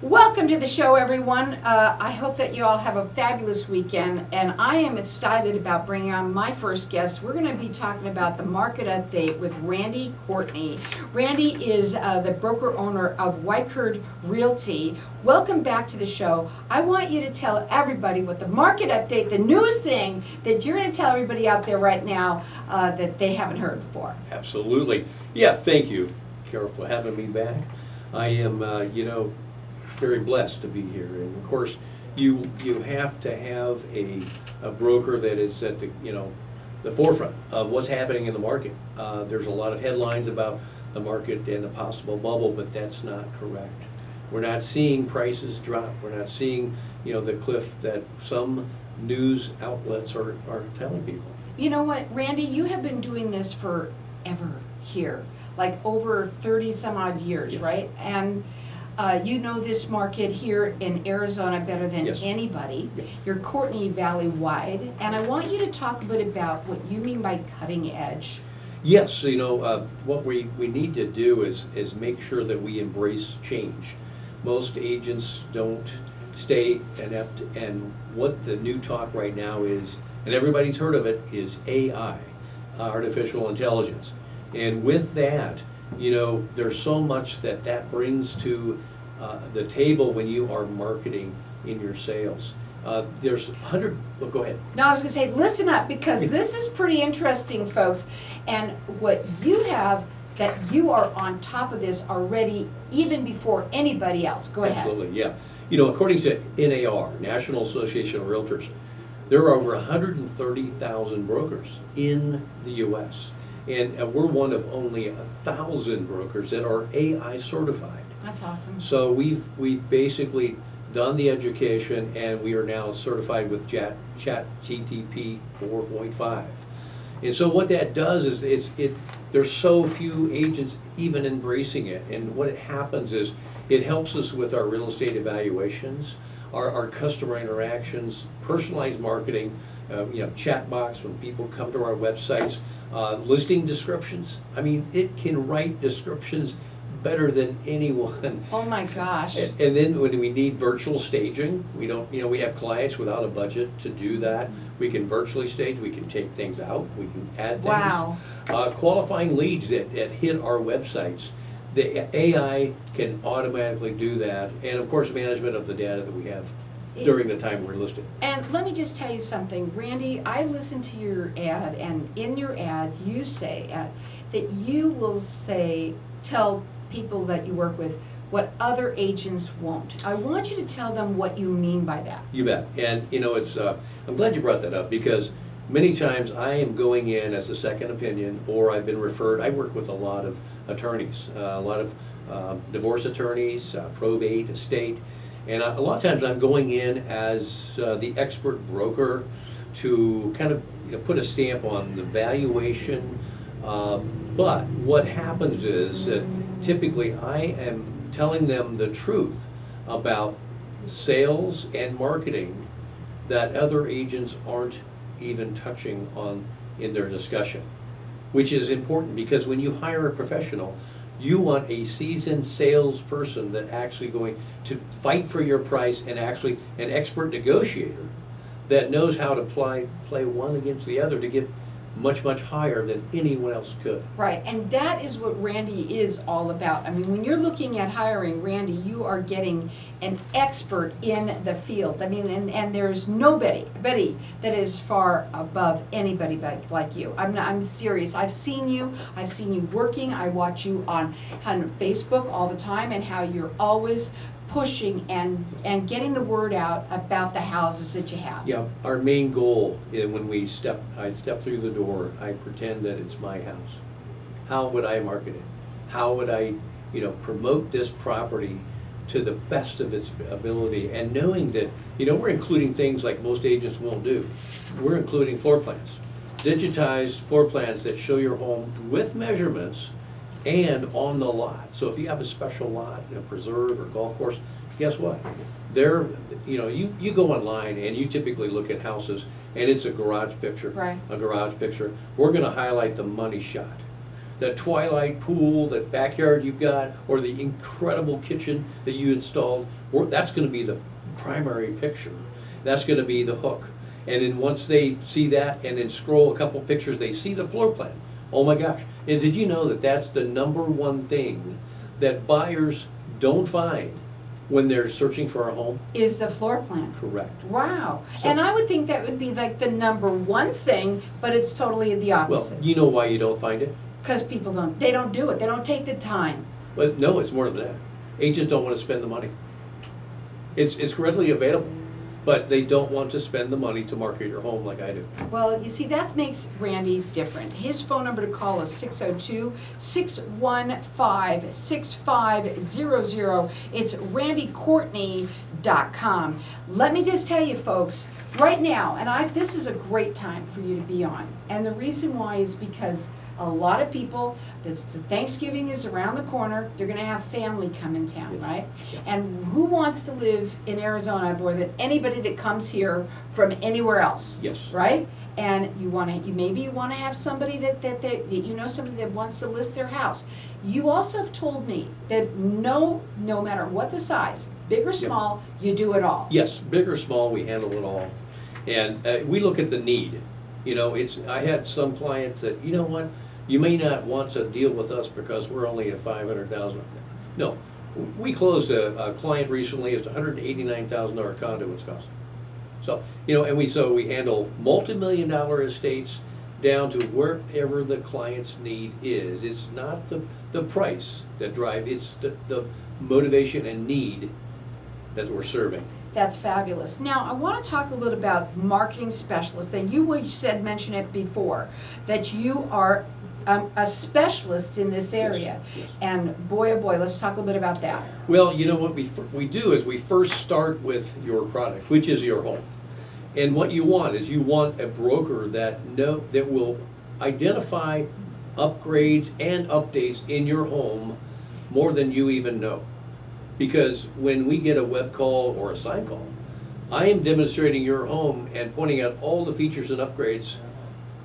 Welcome to the show, everyone. I hope that you all have a fabulous weekend, and I am excited about bringing on my first guest. We're going to be talking about the market update with Randy Courtney. Randy is the broker owner of Weichert Realty. Welcome back to the show. I want you to tell everybody what the market update, the newest thing that you're going to tell everybody out there right now that they haven't heard before. Absolutely. Yeah, thank you, Carol, for having me back. I am, very blessed to be here. And of course, you have to have a broker that is at the forefront of what's happening in the market. There's a lot of headlines about the market and the possible bubble, but that's not correct. We're not seeing prices drop. We're not seeing, the cliff that some news outlets are telling people. You know what, Randy, you have been doing this forever here, like over 30 some odd years, Yes. right? And you know this market here in Arizona better than Yes. anybody. Yes. You're Courtney Valley wide, and I want you to talk a bit about what you mean by cutting edge. Yes, what we need to do is make sure that we embrace change. Most agents don't stay inept, and what the new talk right now is, and everybody's heard of it, is AI, artificial intelligence. And with that, there's so much that brings to the table when you are marketing in your sales. There's 100, go ahead. No, I was going to say, listen up, because this is pretty interesting, folks. And what you have, that you are on top of this already, even before anybody else. Go ahead. Absolutely, yeah. According to NAR, National Association of Realtors, there are over 130,000 brokers in the U.S. And we're one of only 1,000 brokers that are AI certified. That's awesome. So we've basically done the education, and we are now certified with ChatGPT 4.5. And so what that does is there's so few agents even embracing it. And what it happens is it helps us with our real estate evaluations, our customer interactions, personalized marketing, chat box when people come to our websites, listing descriptions. I mean, it can write descriptions better than anyone. Oh my gosh. And then when we need virtual staging, we have clients without a budget to do that. We can virtually stage, we can take things out, we can add things. Wow. Qualifying leads that hit our websites, the AI can automatically do that. And of course, management of the data that we have during the time we're listed. And let me just tell you something, Randy, I listened to your ad, and in your ad, you say that you will tell people that you work with what other agents won't. I want you to tell them what you mean by that. You bet. And it's I'm glad you brought that up, because many times I am going in as a second opinion, or I've been referred. I work with a lot of attorneys, a lot of divorce attorneys, probate, estate, and a lot of times I'm going in as the expert broker to kind of put a stamp on the valuation. But what happens is that typically I am telling them the truth about sales and marketing that other agents aren't even touching on in their discussion, which is important, because when you hire a professional, you want a seasoned salesperson that actually going to fight for your price, and actually an expert negotiator that knows how to play one against the other to get much, much higher than anyone else could. Right, and that is what Randy is all about. I mean, when you're looking at hiring Randy, you are getting an expert in the field. I mean, and there's nobody that is far above anybody like you. I'm serious. I've seen you working. I watch you on Facebook all the time, and how you're always pushing and getting the word out about the houses that you have. Yeah, our main goal is when I step through the door, I pretend that it's my house. How would I market it? How would I, promote this property to the best of its ability? And knowing that, we're including things like most agents won't do. We're including floor plans, digitized floor plans that show your home with measurements and on the lot. So if you have a special lot, preserve or golf course, guess what? You go online and you typically look at houses, and it's a garage picture. Right. A garage picture. We're going to highlight the money shot. the twilight pool, that backyard you've got, or the incredible kitchen that you installed, that's gonna be the primary picture. That's gonna be the hook. And then once they see that and then scroll a couple pictures, they see the floor plan. Oh my gosh. And did you know that that's the number one thing that buyers don't find when they're searching for a home? Is the floor plan. Correct. Wow. So- And I would think that would be like the number one thing, but it's totally the Well, opposite. you know why you don't find it? Because people they don't do it. They don't take the time. Well, no, it's more than that. Agents don't want to spend the money. It's readily available, but they don't want to spend the money to market your home like I do. Well, you see, that makes Randy different. His phone number to call is 602-615-6500. It's randycourtney.com. Let me just tell you, folks, right now, and this is a great time for you to be on. And the reason why is because a lot of people, the Thanksgiving is around the corner, they're gonna have family come in town, right? Yeah. And who wants to live in Arizona more than anybody that comes here from anywhere else? Yes. Right? And you maybe you wanna have somebody that you know, somebody that wants to list their house. You also have told me that no matter what the size, big or small, you do it all. Yes, big or small, we handle it all. And we look at the need. You know, I had some clients that, you know what, you may not want to deal with us because we're only at 500,000. No, we closed a client recently. It's a $189,000 condo in Wisconsin. So, you know, and we handle multi-million-dollar estates down to wherever the client's need is. It's not the price that drives, it's the motivation and need that we're serving. That's fabulous. Now, I want to talk a little bit about marketing specialists. That you mentioned it before, that you are a specialist in this area. Yes. And boy, oh boy, let's talk a little bit about that. Well, you know what we do is we first start with your product, which is your home. And what you want is you want a broker that will identify upgrades and updates in your home more than you even know. Because when we get a web call or a sign call, I am demonstrating your home and pointing out all the features and upgrades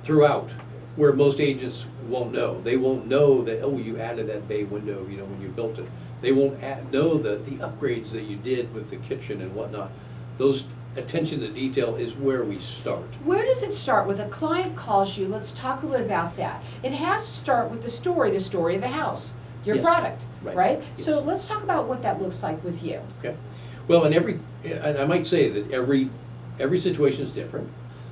throughout, where most agents won't know. They won't know that, oh, you added that bay window, you know, when you built it. They won't know the upgrades that you did with the kitchen and whatnot. Those attention to detail is where we start. Where does it start? With a client calls you, let's talk a little bit about that. It has to start with the story of the house, your Yes. product, right? Yes. So let's talk about what that looks like with you. Okay. Well, and I might say that every situation is different,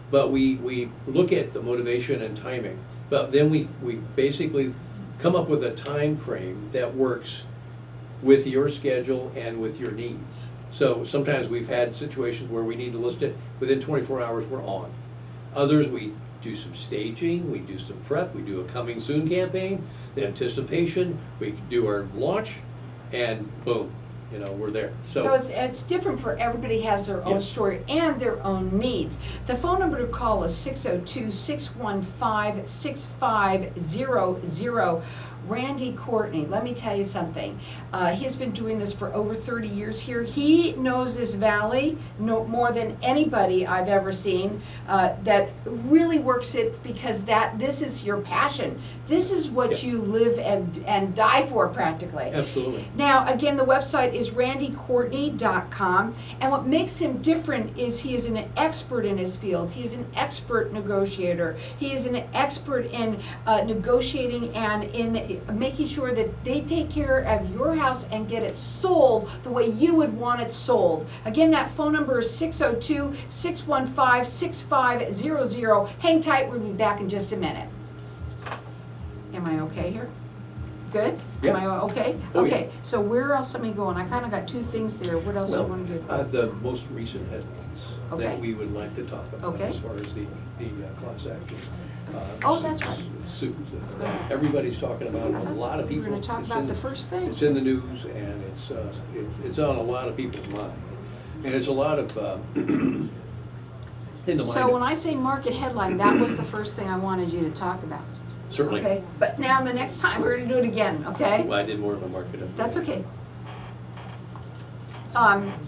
but we look at the motivation and timing. But then we basically come up with a time frame that works with your schedule and with your needs. So sometimes we've had situations where we need to list it within 24 hours, we're on. Others, we do some staging, we do some prep, we do a coming soon campaign, the anticipation, we do our launch, and boom, you know, we're there. So it's different for everybody has their own Yes. story and their own needs. The phone number to call is 602-615-6500. Randy Courtney, let me tell you something. He's been doing this for over 30 years here. He knows this valley more than anybody I've ever seen that really works it because this is your passion. This is what Yep. you live and die for practically. Absolutely. Now, again, the website is randycourtney.com, and what makes him different is he is an expert in his field. He is an expert negotiator. He is an expert in negotiating and in making sure that they take care of your house and get it sold the way you would want it sold. Again, that phone number is 602-615-6500. Hang tight, we'll be back in just a minute. Am I okay here? Good? Yeah. Am I okay? Oh, Okay, so where else am I going? I kind of got two things there. What else do you Well, want to do? the most recent headlines Okay. that we would like to talk about Okay. as far as the class action. Oh, that's right. Suit. Everybody's talking about it. I A thought lot of we were people. gonna talk it's about in- the first thing. It's in the news and it's on a lot of people's mind. And it's a lot of, in the mind So when of, I say market headline, that was the first thing I wanted you to talk about. certainly. Okay, but now the next time we're gonna do it again, okay? Well, I did more of a market. That's okay.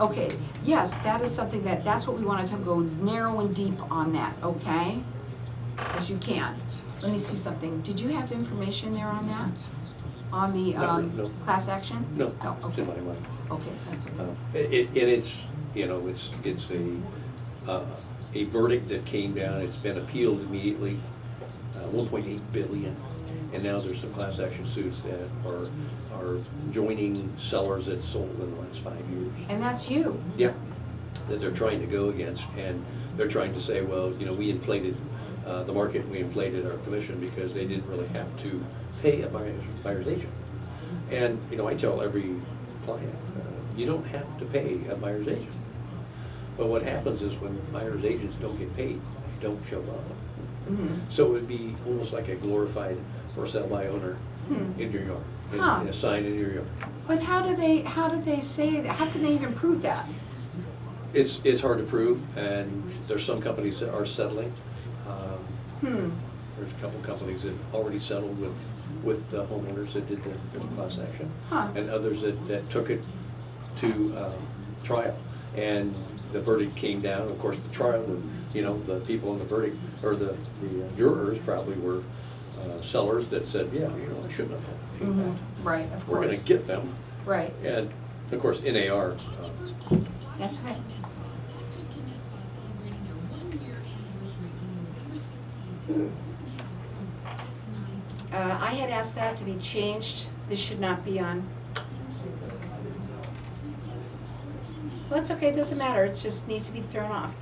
Okay, yes, that is something that's what we wanted to go narrow and deep on that, okay? As you can. let me see something. Did you have information there on that? On the Not really, no. class action? No, Oh, it's in okay. my mind. Okay, that's okay. And it's, you know, it's a verdict that came down, it's been appealed immediately, 1.8 billion. And now there's some class action suits that are joining sellers that sold in the last 5 years. And that's you. Yeah, that they're trying to go against, and they're trying to say, well, you know, we inflated the market, we inflated our commission because they didn't really have to pay a buyer's agent. And, you know, I tell every client, you don't have to pay a buyer's agent. But what happens is when buyer's agents don't get paid, they don't show up. Mhm. So it would be almost like a glorified for sale by owner in your yard, and a sign in your yard. But how do they say that? How can they even prove that? It's hard to prove, and there's some companies that are settling. There's a couple companies that already settled with the homeowners that did the class action, and others that took it to trial. And the verdict came down. Of course, the trial, you know, the people in the verdict, or the jurors probably were sellers that said, yeah, you know, I shouldn't have paid that. Right, of We're course. going to get them. Right. And of course, NAR. That's okay. I had asked that to be changed. This should not be on. Well, that's okay. It doesn't matter. It just needs to be thrown off.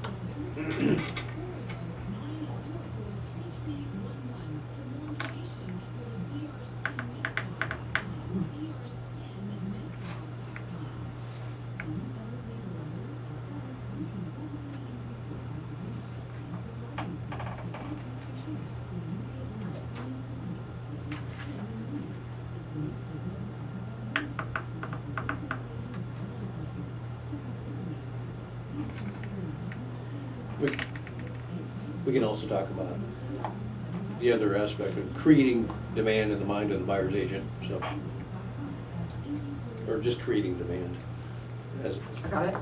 We can also talk about the other aspect of creating demand in the mind of the buyer's agent, so, or just creating demand. Got it.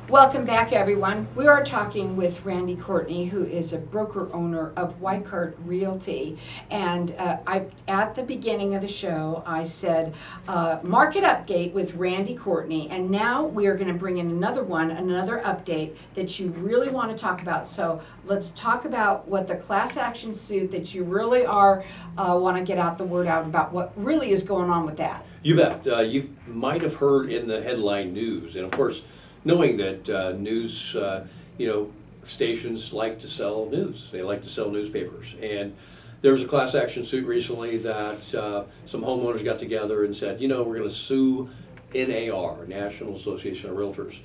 Welcome back, everyone. We are talking with Randy Courtney, who is a broker owner of Weichert Realty. And at the beginning of the show, I said, market update with Randy Courtney. And now we are going to bring in another update that you really want to talk about. So let's talk about what the class action suit that you really want to get out the word out about what really is going on with that. You bet. You might have heard in the headline news, and of course, knowing that news, stations like to sell news. They like to sell newspapers. And there was a class action suit recently that some homeowners got together and said, we're going to sue NAR, National Association of Realtors.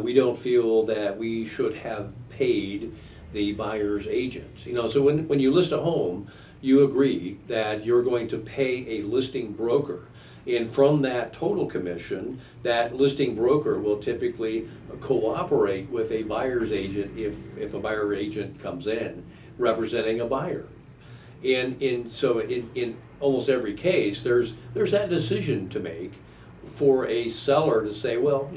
We don't feel that we should have paid the buyer's agent. So when you list a home, you agree that you're going to pay a listing broker. And from that total commission, that listing broker will typically cooperate with a buyer's agent if a buyer agent comes in representing a buyer. And so in almost every case, there's that decision to make for a seller to say, well,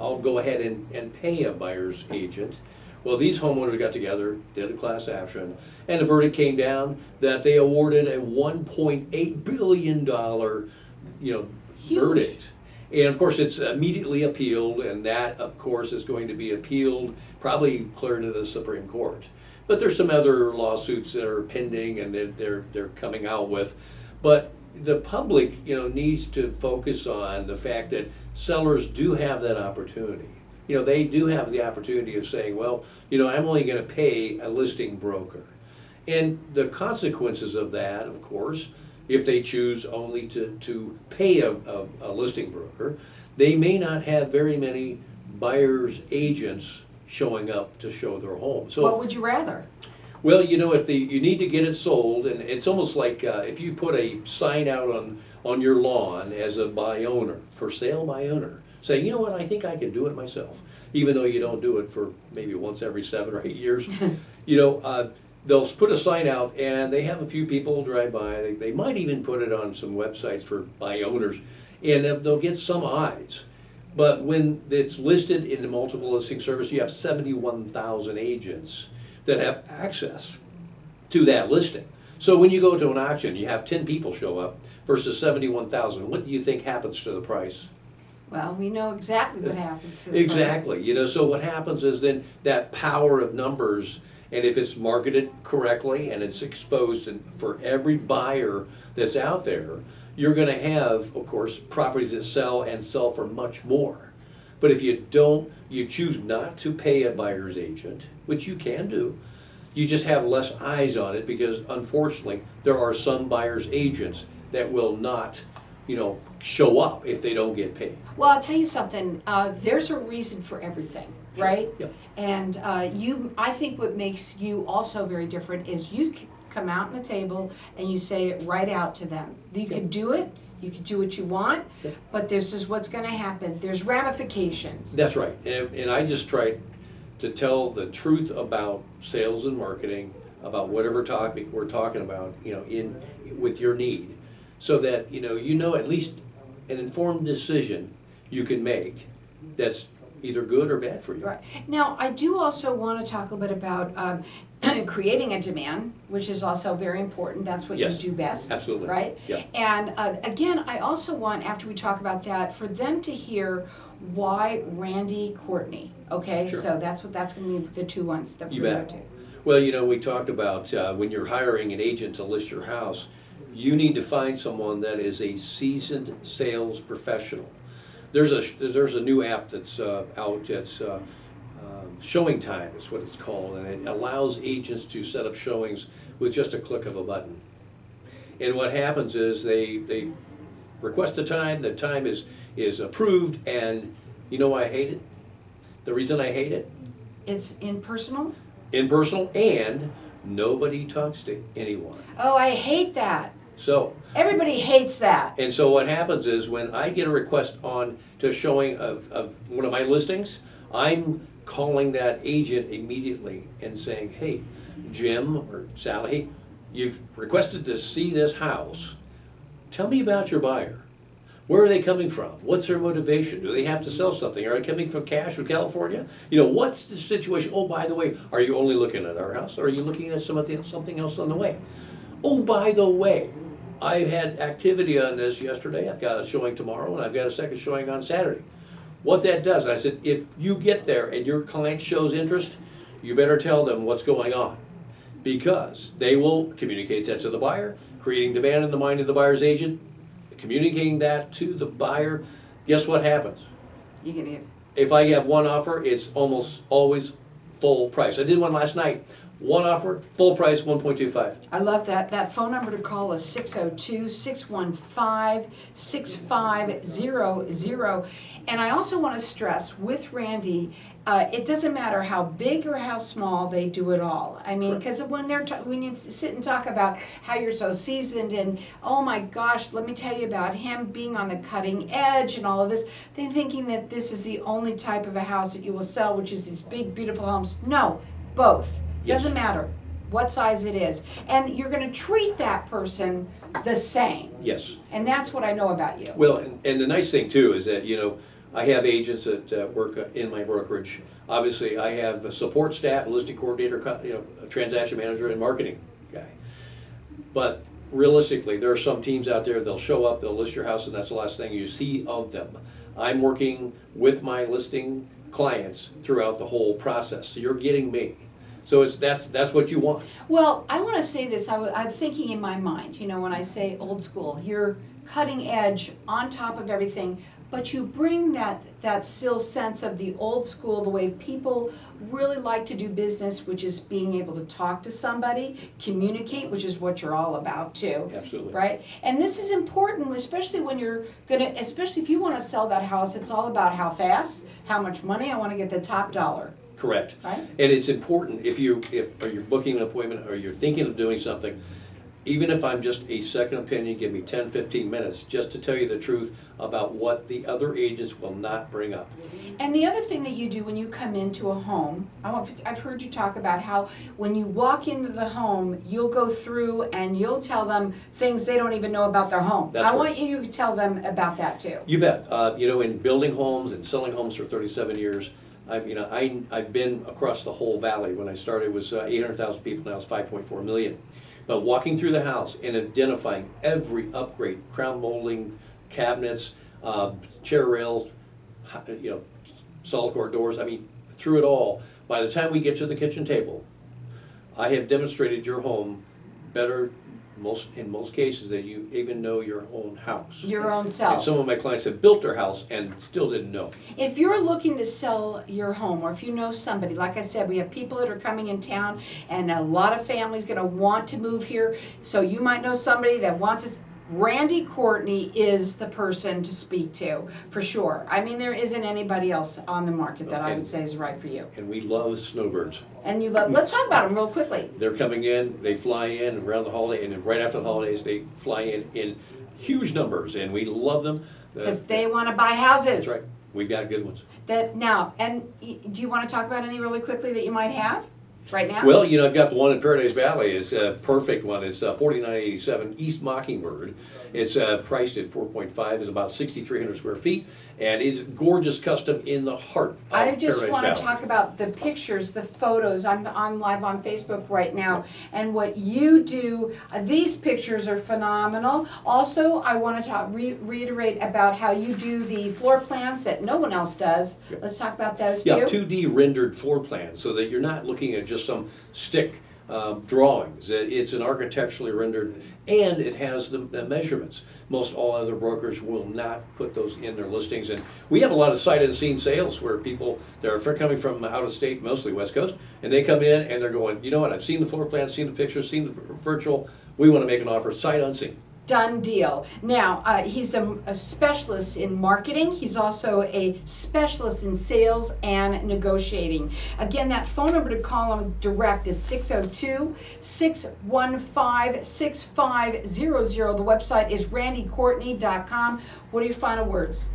I'll go ahead and pay a buyer's agent. Well, these homeowners got together, did a class action, and the verdict came down that they awarded a $1.8 billion, verdict. And of course, it's immediately appealed, and that, of course, is going to be appealed, probably clear to the Supreme Court. But there's some other lawsuits that are pending, and they're coming out with. But the public, needs to focus on the fact that sellers do have that opportunity. They do have the opportunity of saying, well, I'm only going to pay a listing broker. And the consequences of that, of course, if they choose only to pay a listing broker, they may not have very many buyer's agents showing up to show their home. So what would you rather? Well, if you need to get it sold, and it's almost like if you put a sign out on your lawn as a buy owner, for sale by owner, saying, you know what, I think I can do it myself, even though you don't do it for maybe once every 7 or 8 years. They'll put a sign out, and they have a few people drive by. They might even put it on some websites for buy owners, and they'll get some eyes. But when it's listed in the multiple listing service, you have 71,000 agents that have access to that listing. So when you go to an auction, you have 10 people show up versus 71,000. What do you think happens to the price? Well, we know exactly what happens to the price. Exactly. So what happens is then that power of numbers, and if it's marketed correctly and it's exposed for every buyer that's out there, you're going to have, of course, properties that sell and sell for much more. But if you don't, you choose not to pay a buyer's agent, which you can do, you just have less eyes on it because unfortunately there are some buyer's agents that will not, show up if they don't get paid. Well, I'll tell you something. There's a reason for everything, right? Yep. And I think what makes you also very different is you come out on the table and you say it right out to them. You can do it. You can do what you want, but this is what's going to happen. There's ramifications. That's right. And I just try to tell the truth about sales and marketing, about whatever topic we're talking about, with your need, so that at least an informed decision you can make that's either good or bad for you. Right. Now, I do also want to talk a bit about creating a demand, which is also very important. That's what Yes, you do best. absolutely. Right? Yeah. And again, I also want, after we talk about that, for them to hear why Randy Courtney. Okay? Sure. So that's going to be the two ones that You we're bet. going to. Well, we talked about when you're hiring an agent to list your house, you need to find someone that is a seasoned sales professional. There's a new app that's out. It's Showing Time is what it's called, and it allows agents to set up showings with just a click of a button. And what happens is they request a time. The time is approved, and you know why I hate it? The reason I hate it? It's impersonal? Impersonal, and nobody talks to anyone. Oh, I hate that. So, Everybody hates that. and so what happens is when I get a request on to showing of one of my listings, I'm calling that agent immediately and saying, hey, Jim or Sally, hey, you've requested to see this house. Tell me about your buyer. Where are they coming from? What's their motivation? Do they have to sell something? Are they coming from cash from California? What's the situation? Oh, by the way, are you only looking at our house? Or are you looking at something else on the way? Oh, by the way, I had activity on this yesterday. I've got a showing tomorrow, and I've got a second showing on Saturday. What that does, I said, if you get there and your client shows interest, you better tell them what's going on, because they will communicate that to the buyer, creating demand in the mind of the buyer's agent, communicating that to the buyer. Guess what happens? You can hear. If I have one offer, it's almost always full price. I did one last night. One offer, full price, 1.25. I love that. That phone number to call is 602-615-6500. And I also want to stress with Randy, it doesn't matter how big or how small, they do it all. I mean, because when when you sit and talk about how you're so seasoned and, oh my gosh, let me tell you about him being on the cutting edge and all of this, they're thinking that this is the only type of a house that you will sell, which is these big, beautiful homes. No, both. Yes. Doesn't matter what size it is. And you're going to treat that person the same. Yes. And that's what I know about you. Well, and the nice thing too is that, I have agents that work in my brokerage. Obviously, I have a support staff, a listing coordinator, a transaction manager, and marketing guy. But realistically, there are some teams out there, they'll show up, they'll list your house, and that's the last thing you see of them. I'm working with my listing clients throughout the whole process. So you're getting me. So that's what you want. Well, I want to say this. I'm thinking in my mind, when I say old school, you're cutting edge on top of everything, but you bring that still sense of the old school, the way people really like to do business, which is being able to talk to somebody, communicate, which is what you're all about too. Absolutely. Right? And this is important, especially when especially if you want to sell that house, it's all about how fast, how much money, I want to get the top dollar. Correct. Right? And it's important if you're booking an appointment or you're thinking of doing something, even if I'm just a second opinion, give me 10, 15 minutes just to tell you the truth about what the other agents will not bring up. And the other thing that you do when you come into a home, I've heard you talk about how when you walk into the home, you'll go through and you'll tell them things they don't even know about their home. That's I right. want you to tell them about that too. You bet. In building homes and selling homes for 37 years, I've been across the whole valley. When I started, it was 800,000 people. Now it's 5.4 million. But walking through the house and identifying every upgrade, crown molding, cabinets, chair rails, solid core doors, through it all. By the time we get to the kitchen table, I have demonstrated your home better in most cases than you even know your own house. Your own And self. some of my clients have built their house and still didn't know. If you're looking to sell your home, or if you know somebody, like I said, we have people that are coming in town, and a lot of families going to want to move here. So you might know somebody that wants to. Randy Courtney is the person to speak to, for sure. There isn't anybody else on the market that I would say is right for you. And we love snowbirds. And you love, let's talk about them real quickly. They're coming in, they fly in around the holiday, and then right after the holidays, they fly in huge numbers, and we love them. Because they want to buy houses. That's right. We've got good ones. Do you want to talk about any really quickly that you might have right now? Well, I've got the one in Paradise Valley. It's a perfect one. It's 4987 East Mockingbird. It's priced at 4.5. It's about 6,300 square feet, and it's gorgeous custom in the heart of I just Paradise want Valley. to talk about the pictures, the photos. I'm on live on Facebook right now, and what you do. These pictures are phenomenal. Also, I want to reiterate about how you do the floor plans that no one else does. Yep. Let's talk about those too. Yeah, 2D rendered floor plans, so that you're not looking at just some stick drawings. It's an architecturally rendered, and it has the measurements. Most all other brokers will not put those in their listings, and we have a lot of sight unseen sales where people that are coming from out of state, mostly West Coast, and they come in and they're going, you know what? I've seen the floor plans, seen the pictures, seen the virtual. We want to make an offer sight unseen. Done deal. Now, he's a specialist in marketing. He's also a specialist in sales and negotiating. Again, that phone number to call him direct is 602-615-6500. The website is randycourtney.com. What are your final words?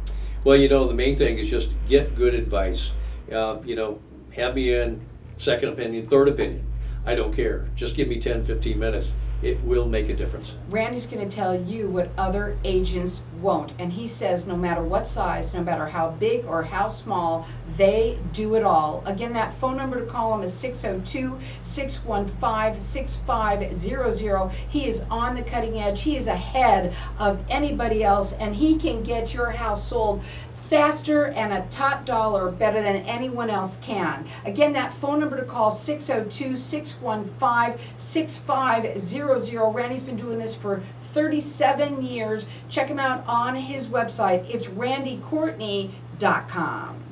Well, the main thing is just get good advice. Have me in, second opinion, third opinion. I don't care. Just give me 10, 15 minutes. It will make a difference. Randy's going to tell you what other agents won't. And he says no matter what size, no matter how big or how small, they do it all. Again, that phone number to call him is 602-615-6500. He is on the cutting edge. He is ahead of anybody else, and he can get your house sold faster and a top dollar better than anyone else can. Again, that phone number to call 602-615-6500. Randy's been doing this for 37 years. Check him out on his website. It's randycourtney.com.